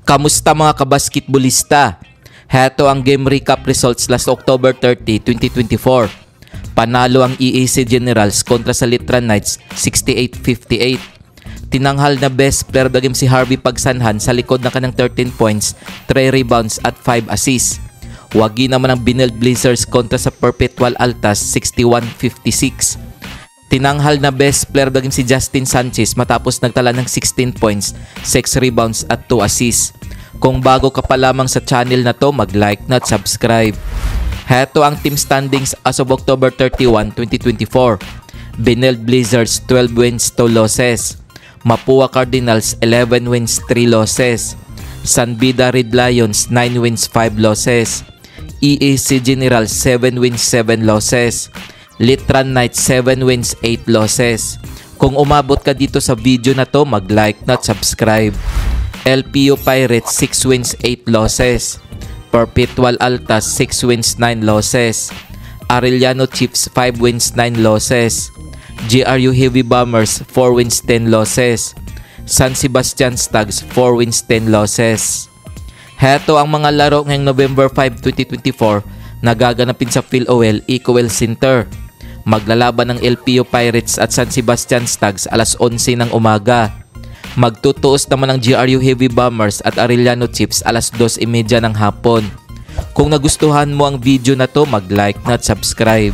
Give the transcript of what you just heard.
Kamusta mga kabasketbolista? Heto ang game recap results last October 30, 2024. Panalo ang EAC Generals kontra sa Litran Knights 68-58. Tinanghal na best player of the game si Harvey Pagsanhan sa likod ng kanang 13 points, 3 rebounds at 5 assists. Wagi naman ang Benilde Blazers kontra sa Perpetual Altas 61-56. Tinanghal na best player of the game si Justin Sanchez matapos nagtala ng 16 points, 6 rebounds at 2 assists. Kung bago ka pa lamang sa channel na to, mag-like na at subscribe. Heto ang team standings as of October 31, 2024. Benilde Blazers 12 wins, 2 losses. Mapua Cardinals 11 wins, 3 losses. San Beda Red Lions 9 wins, 5 losses. EAC Generals 7 wins, 7 losses. Litran Knights 7 wins, 8 losses. Kung umabot ka dito sa video na to, mag-like na at subscribe. LPU Pirates 6 wins, 8 losses. Perpetual Altas 6 wins, 9 losses. Arellano Chiefs 5 wins, 9 losses. GRU Heavy Bombers 4 wins, 10 losses. San Sebastian Stags 4 wins, 10 losses. Heto ang mga laro ngayong November 5, 2024 na gaganapin sa PhilOL Ecoel Center. Maglalaban ng LPU Pirates at San Sebastian Stags alas 11 ng umaga. Magtutuos naman ang GRU Heavy Bombers at Arellano Chiefs alas 2:30 ng hapon. Kung nagustuhan mo ang video na to, mag-like na at subscribe.